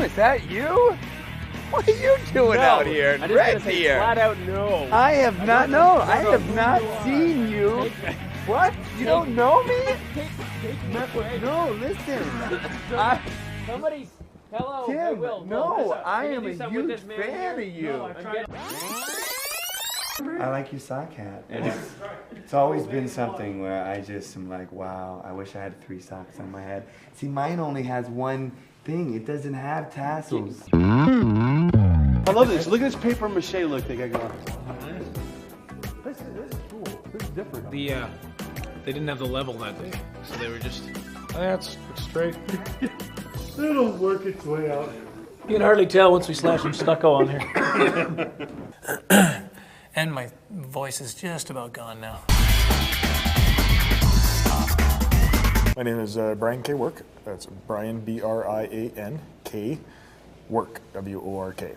Tim, is that you? What are you doing out here in red here? Flat out no. I have not seen you. What? You don't know me? No, listen. Somebody, hello, Tim, hey, Will. no, I Can am you a do something with huge this man fan here? of you. No, I'm trying. I like your sock hat. It's always been something where I just am like, wow, I wish I had 3 socks on my head. See, mine only has one thing. It doesn't have tassels. I love this. Look at this paper mache look they got going. This is cool. This is different. They didn't have the level that day, so they were just. That's straight. It'll work its way out. You can hardly tell once we slash some stucco on here. And my voice is just about gone now. My name is Brian K. Work. That's Brian, Brian K. Work, W-O-R-K.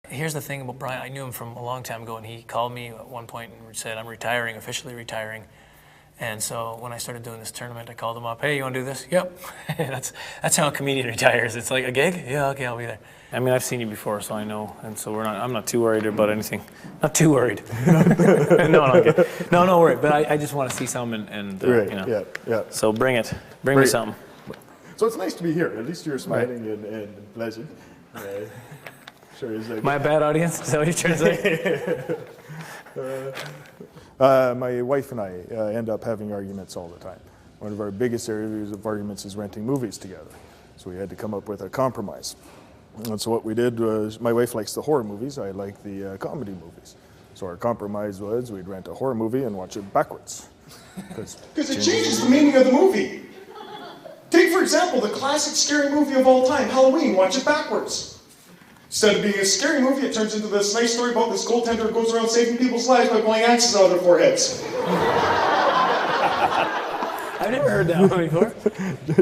Here's the thing about Brian. I knew him from a long time ago, and he called me at one point and said, I'm retiring, officially retiring. And so when I started doing this tournament, I called him up. Hey, you want to do this? Yep. That's how a comedian retires. It's like, a gig? Yeah, okay, I'll be there. I mean, I've seen you before, so I know. And so I'm not too worried about anything. Not too worried. No worry. But I just want to see something and Right, you know. yeah. So bring it. Bring me something. So it's nice to be here. At least you're smiling and pleasant. Sure is. My bad audience? Is that what you're trying to say? My wife and I end up having arguments all the time. One of our biggest areas of arguments is renting movies together. So we had to come up with a compromise. And so what we did was, my wife likes the horror movies, I like the comedy movies. So our compromise was we'd rent a horror movie and watch it backwards. Because it changes the meaning of the movie. Take, for example, the classic scary movie of all time, Halloween. Watch it backwards. Instead of being a scary movie, it turns into this nice story about this goaltender who goes around saving people's lives by blowing axes out of their foreheads. I've never heard that one before.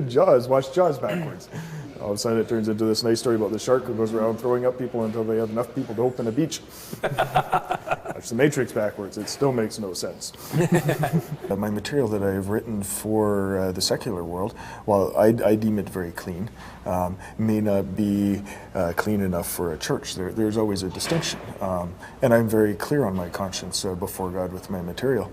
Jaws, watch Jaws backwards. All of a sudden it turns into this nice story about the shark who goes around throwing up people until they have enough people to open a beach. Watch The Matrix backwards, it still makes no sense. My material that I've written for the secular world, while I deem it very clean, may not be clean enough for a church. There's always a distinction. And I'm very clear on my conscience before God with my material.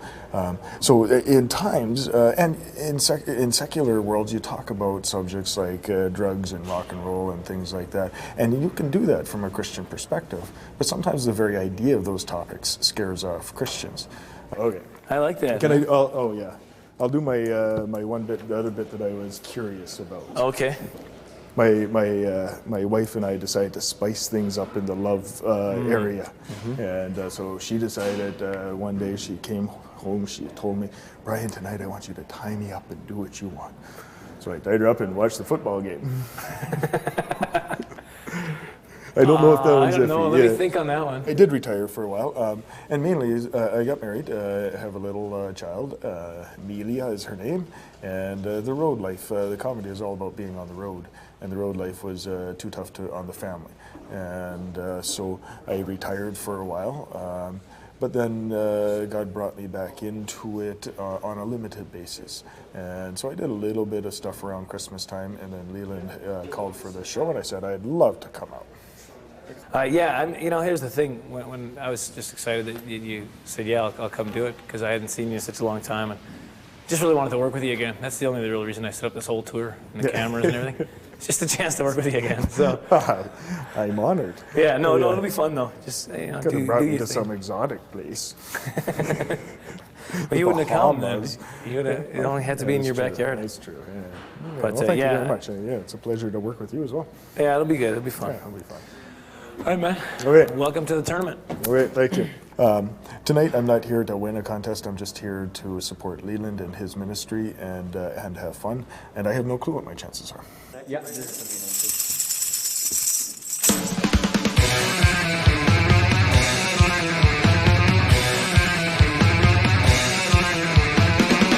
So in times, and in secular worlds, you talk about subjects like drugs and rock and roll and things like that. And you can do that from a Christian perspective. But sometimes the very idea of those topics scares off Christians. Okay. I like that. Can I? Oh yeah. I'll do my one bit, the other bit that I was curious about. Okay. My wife and I decided to spice things up in the love area. And so she decided one day, she came home, she told me, Brian, tonight I want you to tie me up and do what you want. So I tied her up and watched the football game. I don't know if that was I don't know. Let me think on that one. I did retire for a while, and mainly I got married, have a little child. Melia is her name, and the road life, the comedy is all about being on the road, and the road life was too tough on the family, and so I retired for a while. But then God brought me back into it on a limited basis. And so I did a little bit of stuff around Christmas time, and then Leland called for the show, and I said I'd love to come out. Here's the thing. When I was just excited that you said, yeah, I'll come do it, because I hadn't seen you in such a long time, and just really wanted to work with you again. That's the only real reason I set up this whole tour, and the cameras and everything. It's just a chance to work with you again. So I'm honored. Yeah, no, it'll be fun though. Just could have brought me to some exotic place. Well, you wouldn't have come then. It only had to be in your backyard. That's true. Yeah. But well, thank you very much. It's a pleasure to work with you as well. Yeah, it'll be good. It'll be fun. Yeah, it'll be fun. All right, man. Okay. Welcome to the tournament. Okay, thank you. Tonight, I'm not here to win a contest. I'm just here to support Leland and his ministry and have fun. And I have no clue what my chances are. Yeah.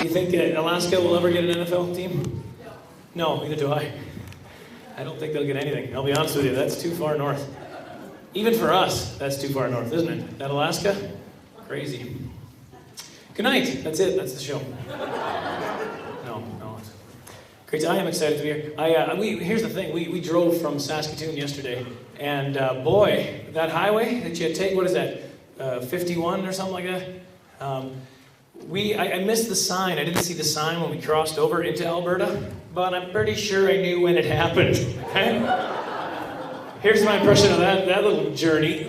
You think Alaska will ever get an NFL team? No, neither do I. I don't think they'll get anything. I'll be honest with you, that's too far north. Even for us, that's too far north, isn't it? That Alaska? Crazy. Good night. That's it. That's the show. No. Great. I am excited to be here. Here's the thing. We drove from Saskatoon yesterday, and boy, that highway that you take, what is that, 51 or something like that? I missed the sign. I didn't see the sign when we crossed over into Alberta, but I'm pretty sure I knew when it happened. Okay? Here's my impression of that little journey.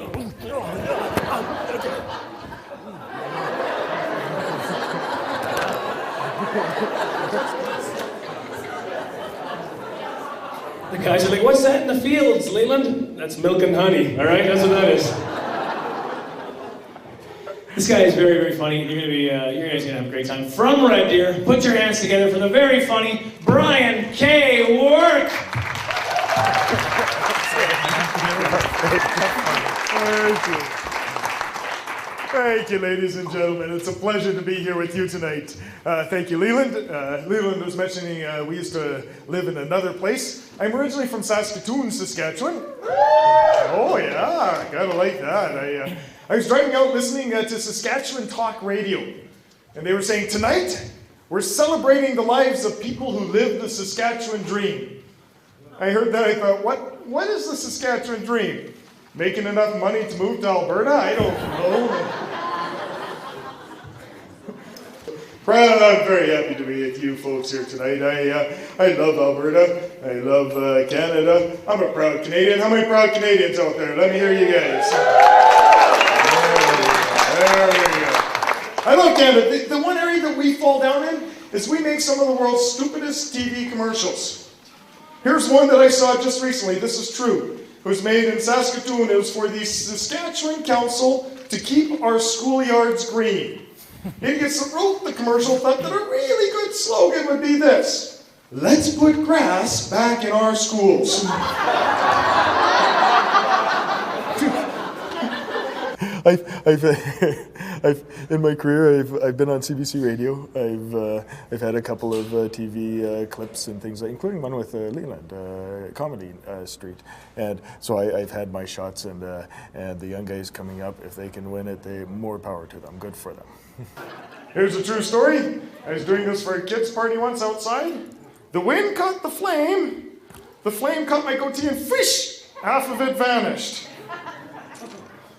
The guys are like, what's that in the fields, Leland? That's milk and honey, all right? That's what that is. This guy is very, very funny. You guys are gonna have a great time. From Red Deer, put your hands together for the very funny Brian K. Work. Thank you, ladies and gentlemen. It's a pleasure to be here with you tonight. Thank you, Leland. Leland was mentioning we used to live in another place. I'm originally from Saskatoon, Saskatchewan. Oh, yeah, gotta like that. I was driving out listening to Saskatchewan Talk Radio, and they were saying, tonight, we're celebrating the lives of people who live the Saskatchewan dream. I heard that, I thought, what is the Saskatchewan dream? Making enough money to move to Alberta? I don't know. I'm very happy to be with you folks here tonight. I love Alberta. I love Canada. I'm a proud Canadian. How many proud Canadians out there? Let me hear you guys. There we go. I love Canada. The one area that we fall down in is we make some of the world's stupidest TV commercials. Here's one that I saw just recently. This is true. It was made in Saskatoon. It was for the Saskatchewan Council to keep our schoolyards green. Idiots that wrote the commercial thought that a really good slogan would be this: let's put grass back in our schools. I've in my career, I've been on CBC Radio. I've had a couple of TV clips and things, including one with Leland, Comedy Street, and so I've had my shots. And the young guys coming up, if they can win it, more power to them. Good for them. Here's a true story. I was doing this for a kids' party once outside. The wind caught the flame. The flame caught my goatee, and fish, half of it vanished.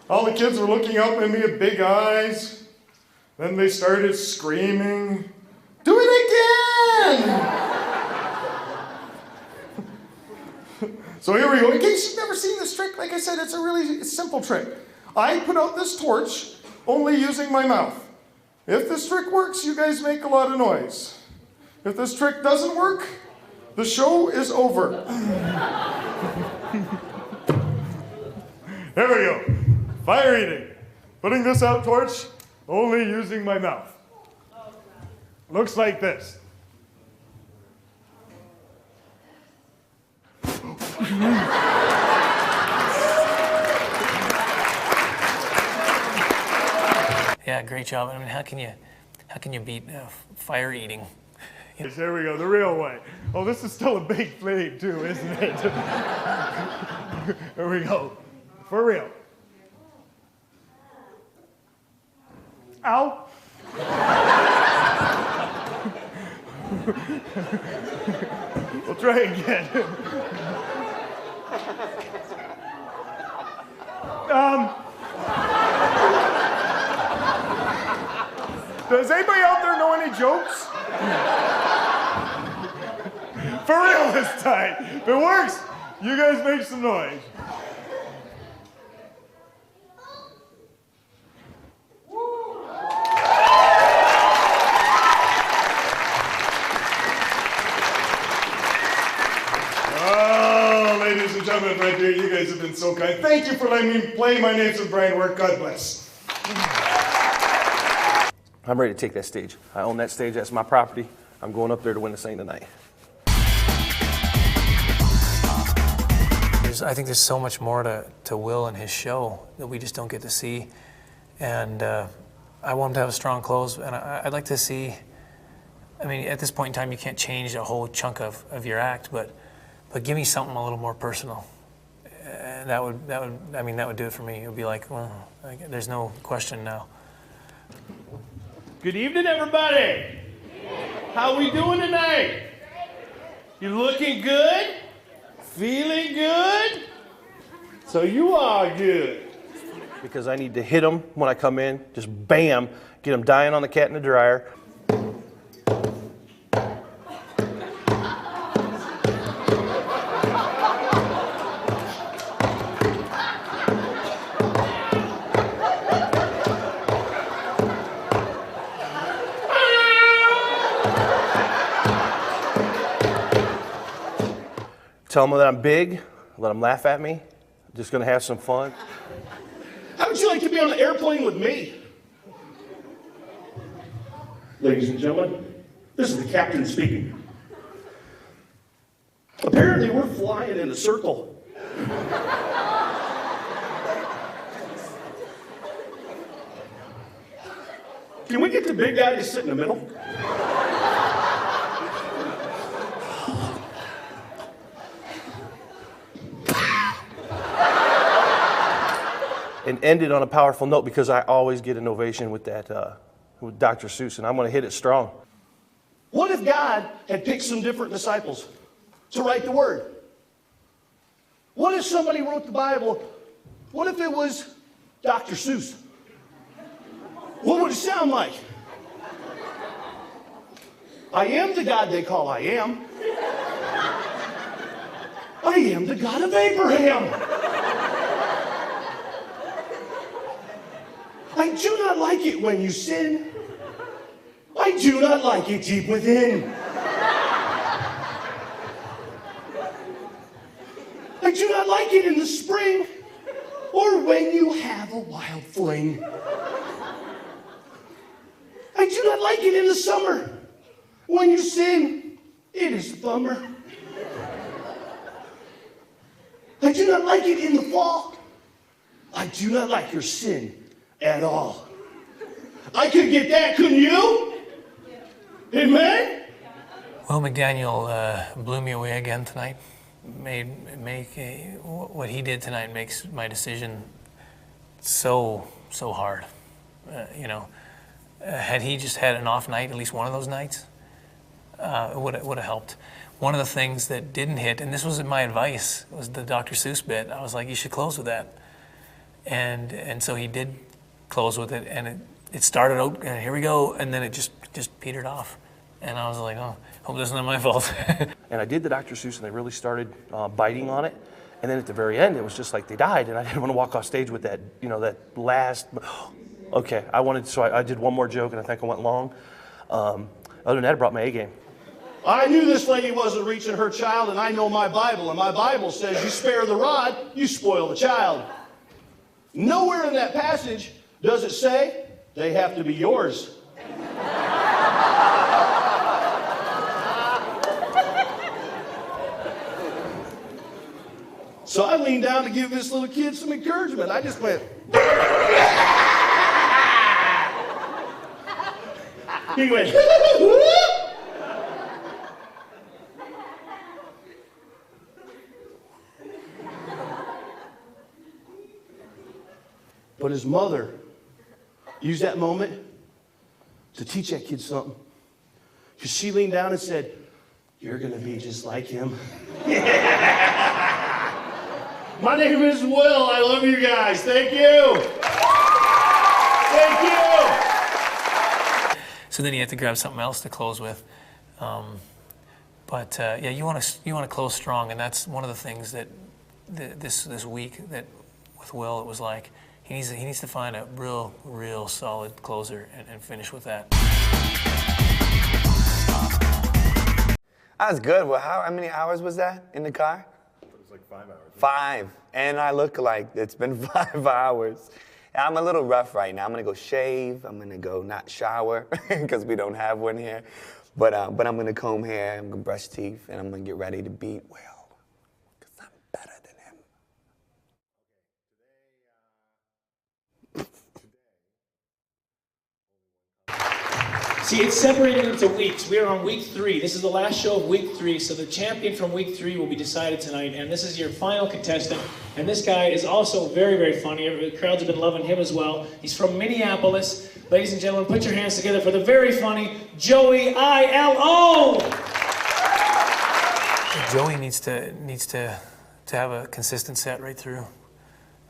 All the kids were looking up at me with big eyes. Then they started screaming, "Do it again!" So here we go. In case you've never seen this trick, like I said, it's a really simple trick. I put out this torch only using my mouth. If this trick works, you guys make a lot of noise. If this trick doesn't work, the show is over. There we go. Fire eating. Putting this out torch, only using my mouth. Looks like this. Yeah, great job. I mean, how can you beat fire eating? Yes, there we go, the real way. Oh, this is still a big flame too, isn't it? There we go. For real. Ow. We'll try again. Does anybody out there know any jokes? For real this time. If it works, you guys make some noise. Oh, ladies and gentlemen, right here, you guys have been so kind. Thank you for letting me play. My name's Brian Work. God bless. I'm ready to take that stage. I own that stage. That's my property. I'm going up there to win this thing tonight. I think there's so much more to Will and his show that we just don't get to see. And I want him to have a strong close. And I'd like to see, I mean, at this point in time, you can't change a whole chunk of your act, but give me something a little more personal. And that would do it for me. It would be like, well, there's no question now. Good evening, everybody. How we doing tonight? You looking good? Feeling good? So you are good. Because I need to hit them when I come in, just bam, get them dying on the cat in the dryer. Tell them that I'm big, let them laugh at me, just gonna have some fun. How would you like to be on the airplane with me? Ladies and gentlemen, this is the captain speaking. Apparently we're flying in a circle. Can we get the big guy to sit in the middle? And end it on a powerful note because I always get an ovation with that, with Dr. Seuss, and I'm going to hit it strong. What if God had picked some different disciples to write the word? What if somebody wrote the Bible? What if it was Dr. Seuss? What would it sound like? I am the God they call I am. I am the God of Abraham. I do not like it when you sin. I do not like it deep within. I do not like it in the spring or when you have a wild fling. I do not like it in the summer. When you sin, it is a bummer. I do not like it in the fall. I do not like your sin at all. I could get that, couldn't you? Amen? Well, McDaniel blew me away again tonight. What he did tonight makes my decision so hard. Had he just had an off night, at least one of those nights, it would have helped. One of the things that didn't hit, and this was my advice, was the Dr. Seuss bit. I was like, you should close with that. And so he did close with it, and it started out, and here we go, and then it just petered off. And I was like, oh, hope this isn't my fault. And I did the Dr. Seuss, and they really started biting on it. And then at the very end, it was just like they died, and I didn't want to walk off stage with that, that last. Okay, so I did one more joke, and I think I went long. Other than that, I brought my A game. I knew this lady wasn't reaching her child, and I know my Bible, and my Bible says you spare the rod, you spoil the child. Nowhere in that passage does it say they have to be yours. So I leaned down to give this little kid some encouragement. I just went. He went. But his mother used that moment to teach that kid something. Because she leaned down and said, "You're going to be just like him." My name is Will. I love you guys. Thank you. Thank you. So then you have to grab something else to close with. Yeah, you want to close strong, and that's one of the things that this week that with Will it was like. He needs to find a real solid closer and finish with that. That was good. Well, how many hours was that in the car? It was like 5 hours. 5. And I look like it's been 5 hours. I'm a little rough right now. I'm going to go shave. I'm going to go not shower because we don't have one here. But I'm going to comb hair. I'm going to brush teeth. And I'm going to get ready to beat Will. Because I'm better than him. See, it's separated into weeks. We are on week 3. This is the last show of week 3, so the champion from week 3 will be decided tonight, and this is your final contestant. And this guy is also very, very funny. The crowds have been loving him as well. He's from Minneapolis. Ladies and gentlemen, put your hands together for the very funny Joey I.L.O. Joey needs to have a consistent set right through.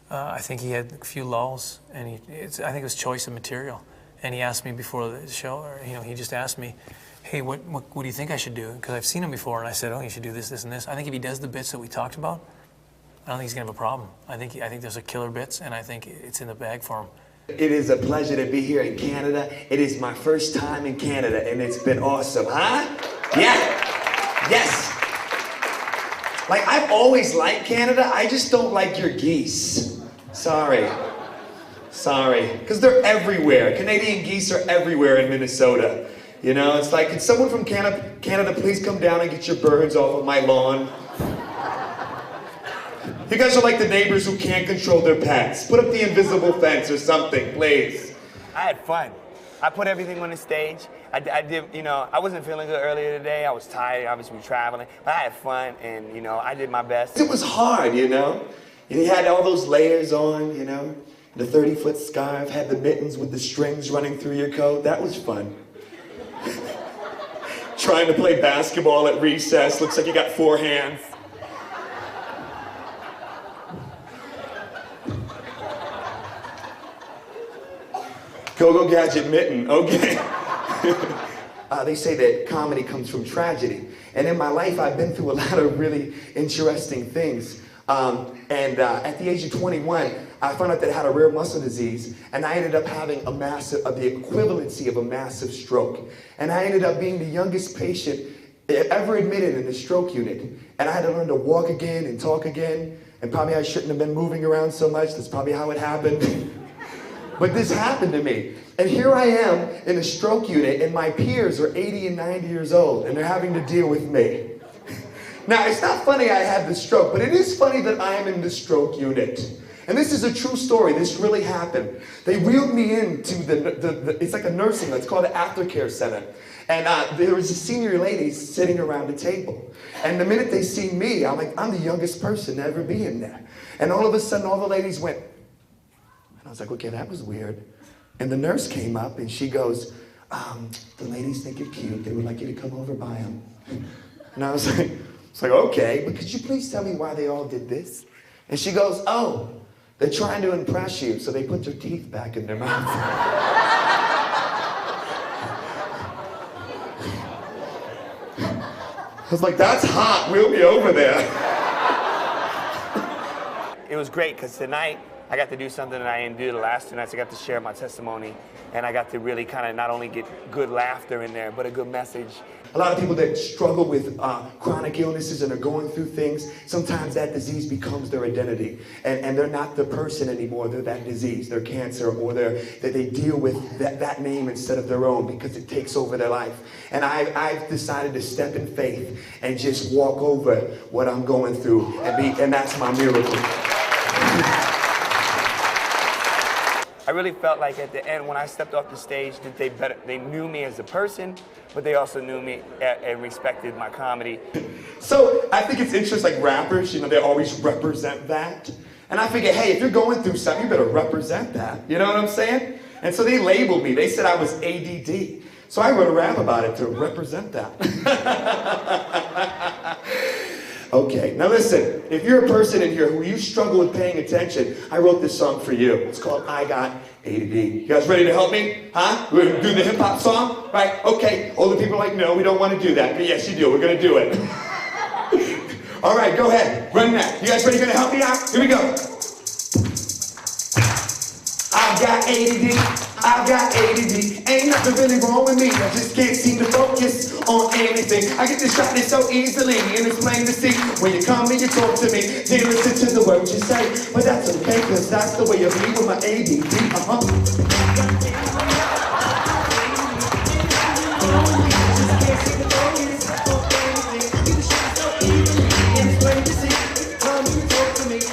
I think he had a few lulls, and I think it was choice of material. And he asked me before the show, or he just asked me, hey, what do you think I should do? Because I've seen him before, and I said, oh, you should do this, this, and this. I think if he does the bits that we talked about, I don't think he's gonna have a problem. I think those are killer bits, and I think it's in the bag for him. It is a pleasure to be here in Canada. It is my first time in Canada, and it's been awesome, huh? Yeah, yes. Like, I've always liked Canada, I just don't like your geese. Sorry, because they're everywhere. Canadian geese are everywhere in Minnesota. It's like, can someone from Canada please come down and get your birds off of my lawn? You guys are like the neighbors who can't control their pets. Put up the invisible fence or something, please. I had fun. I put everything on the stage. I did, I wasn't feeling good earlier today. I was tired, obviously traveling. But I had fun, and, I did my best. It was hard, And he had all those layers on, the 30-foot scarf, had the mittens with the strings running through your coat. That was fun. Trying to play basketball at recess, looks like you got 4 hands. Go gadget mitten, okay. They say that comedy comes from tragedy. And in my life, I've been through a lot of really interesting things. At the age of 21, I found out that I had a rare muscle disease, and I ended up having the equivalency of a massive stroke. And I ended up being the youngest patient ever admitted in the stroke unit. And I had to learn to walk again and talk again, and probably I shouldn't have been moving around so much. That's probably how it happened. But this happened to me. And here I am in a stroke unit, and my peers are 80 and 90 years old, and they're having to deal with me. Now, it's not funny I had the stroke, but it is funny that I am in the stroke unit. And this is a true story. This really happened. They wheeled me into it's like a nursing, it's called an aftercare center. And there was a senior ladies sitting around the table. And the minute they see me, I'm like, I'm the youngest person to ever be in there. And all of a sudden, all the ladies went, and I was like, okay, that was weird. And the nurse came up, and she goes, the ladies think you're cute. They would like you to come over by them. And I was like, okay, but could you please tell me why they all did this? And she goes, oh, they're trying to impress you, so they put their teeth back in their mouth. I was like, that's hot, we'll be over there. It was great, because tonight, I got to do something that I didn't do the last 2 nights. I got to share my testimony, and I got to really kind of not only get good laughter in there, but a good message. A lot of people that struggle with chronic illnesses and are going through things, sometimes that disease becomes their identity. And they're not the person anymore, they're that disease, their cancer, or that they deal with that name instead of their own because it takes over their life. And I've decided to step in faith and just walk over what I'm going through, and that's my miracle. I really felt like at the end when I stepped off the stage that they knew me as a person, but they also knew me and respected my comedy. So I think it's interesting, like rappers, they always represent that. And I figured, hey, if you're going through something, you better represent that. You know what I'm saying? And so they labeled me. They said I was ADD. So I wrote a rap about it to represent that. Okay, now listen, if you're a person in here who you struggle with paying attention, I wrote this song for you. It's called I Got ADD. You guys ready to help me? Huh? We're gonna do the hip hop song? Right? Okay, older people are like, no, we don't want to do that. But yes, you do, we're gonna do it. All right, go ahead, run that. You guys ready, gonna help me out? Here we go. I've got ADD. I've got ADD, ain't nothing really wrong with me. I just can't seem to focus on anything. I get distracted so easily, and it's plain to see. When you come and you talk to me, then listen to the words you say. But that's okay, cause that's the way I be with my ADD,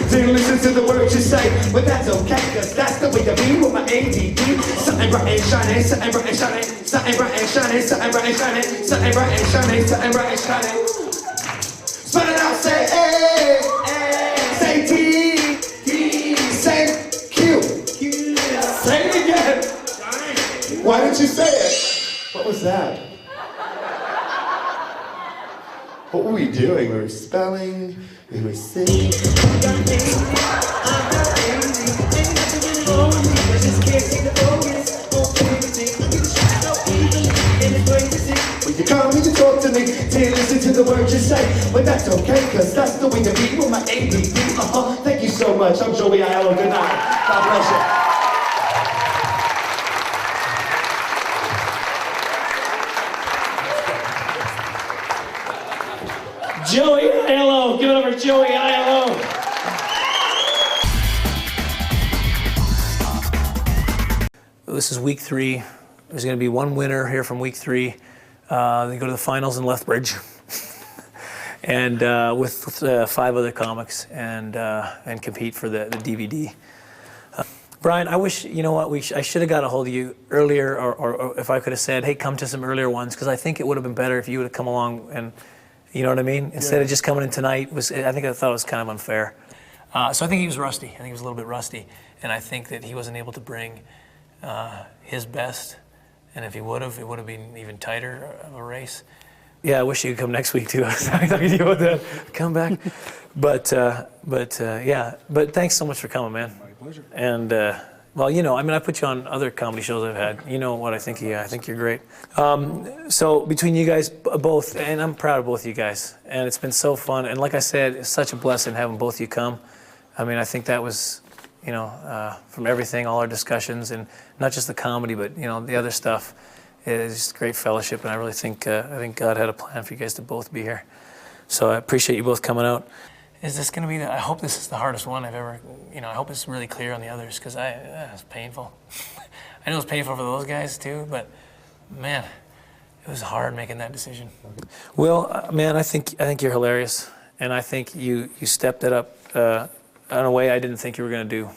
Then listen to the words you say, but that's okay, cause that's the way I be with my ADD. Something bright and shining, something bright and shining, something bright and shining, something bright and shining, something bright and shining, something bright and shining. Spell it out, say A, say T, say Q. Say it again. Why didn't you say it? What was that? What were we doing? We were spelling, we were singing. When you come and you talk to me, to listen to the words you say. But that's okay, cause that's the way to be with my ADD. Thank you so much. I'm Joey I.L.O. Good night. God bless you. Joey I.L.O. Give it up for Joey I.L.O. This is week 3. There's going to be one winner here from week 3. They go to the finals in Lethbridge, and with 5 other comics, and compete for the DVD. Brian, I wish, you know what, I should have got a hold of you earlier, or if I could have said, hey, come to some earlier ones, because I think it would have been better if you would have come along and, you know what I mean? Instead of just coming in tonight, I thought it was kind of unfair. So I think he was rusty. I think he was a little bit rusty, and I think that he wasn't able to bring his best. And if he would have, it would have been even tighter of a race. Yeah, I wish you could come next week too. I was talking to you about that. Come back. But thanks so much for coming, man. My pleasure. And well, you know, I mean, I put you on other comedy shows I've had. You know what I think? Yeah, I think you're great. So between you guys both, and I'm proud of both of you guys, and it's been so fun. And like I said, it's such a blessing having both of you come. I mean, I think that was, you know, from everything, all our discussions, and not just the comedy, but you know, the other stuff. It's just great fellowship, and I really think God had a plan for you guys to both be here. So I appreciate you both coming out. Is this going to be I hope this is the hardest one I've ever, you know, I hope it's really clear on the others, because it's painful. I know it's painful for those guys too, but man, it was hard making that decision. Well, man, I think you're hilarious, and I think you stepped it up in a way I didn't think you were going to do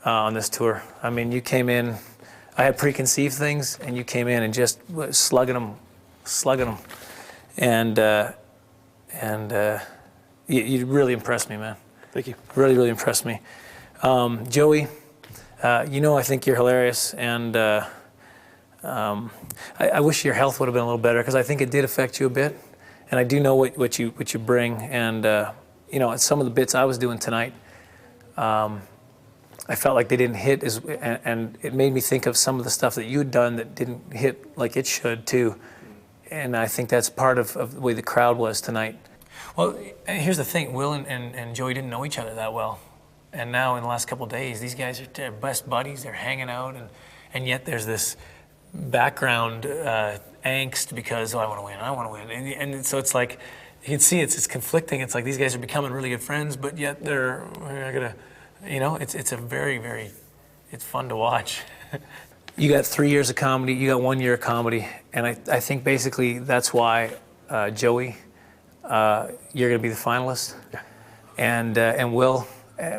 on this tour. I mean, you came in, I had preconceived things, and you came in and just slugging them, and you really impressed me, man. Thank you. Really, really impressed me. Joey, you know, I think you're hilarious, and I wish your health would have been a little better, because I think it did affect you a bit, and I do know what you bring, and you know, some of the bits I was doing tonight, I felt like they didn't hit and it made me think of some of the stuff that you had done that didn't hit like it should too, and I think that's part of the way the crowd was tonight. Well, here's the thing, Will and Joey didn't know each other that well. And now in the last couple of days, these guys are their best buddies, they're hanging out, and yet there's this background angst because, oh, I want to win. And so it's like, you can see it's conflicting. It's like these guys are becoming really good friends, but yet they're gonna, you know, it's a very, very, it's fun to watch. You got 3 years of comedy, you got 1 year of comedy, and I think basically that's why, Joey, you're going to be the finalist, yeah. And Will,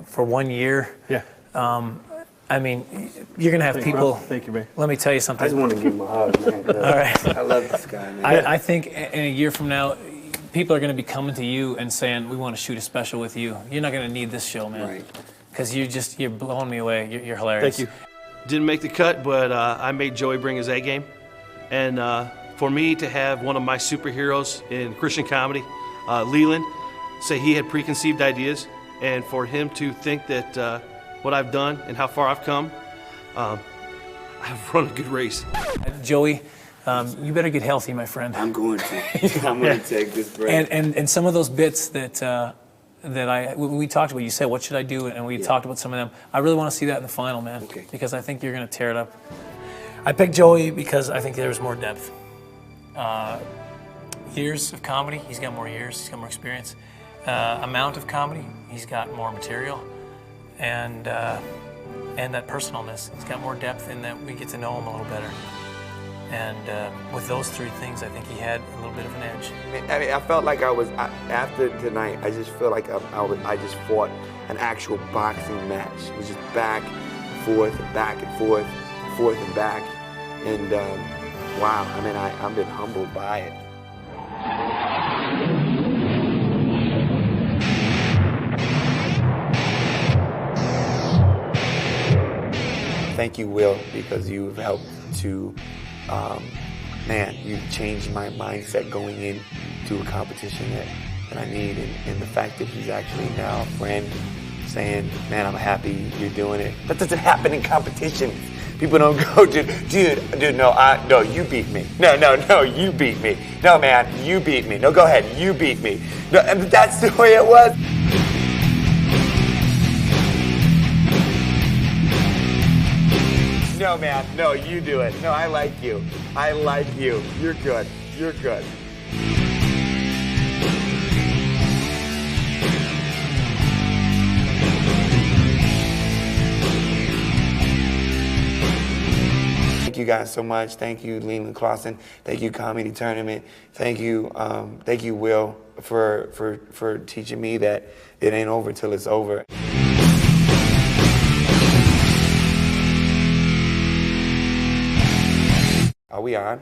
for 1 year. Yeah. I mean, you're going to have people. Thank you, man. Let me tell you something. I just want to give him a hug, man. All right. I love this guy, man. I think in a year from now, people are going to be coming to you and saying, we want to shoot a special with you. You're not going to need this show, man. Right. Because you're blowing me away. You're hilarious. Thank you. Didn't make the cut, but I made Joey bring his A game. And for me to have one of my superheroes in Christian comedy, Leland, say he had preconceived ideas, and for him to think that what I've done and how far I've come, I've run a good race. Joey, you better get healthy, my friend. I'm going to. I'm going to take this break. And some of those bits that we talked about, you said, what should I do? And we talked about some of them. I really want to see that in the final, man. Okay. Because I think you're going to tear it up. I picked Joey because I think there's more depth. Years of comedy, he's got more years, he's got more experience. Amount of comedy, he's got more material. And that personalness, he's got more depth in that we get to know him a little better. And with those 3 things, I think he had a little bit of an edge. I mean, I felt like after tonight, I just feel like I just fought an actual boxing match. It was just back and forth and back and forth, forth and back. And wow, I mean, I've been humbled by it. Thank you, Will, because you've helped to, man, you've changed my mindset going in do a competition yet, and I need, and the fact that he's actually now a friend saying, man, I'm happy you're doing it. That doesn't happen in competitions. People don't go, dude, no, you beat me. No, you beat me. No, man, you beat me. No, go ahead, you beat me. No, and that's the way it was. No, man, no, you do it. No, I like you. I like you. You're good. You're good. Thank you guys so much. Thank you, Leland Klassen. Thank you, Comedy Tournament. Thank you, Will, for teaching me that it ain't over till it's over. Are we on?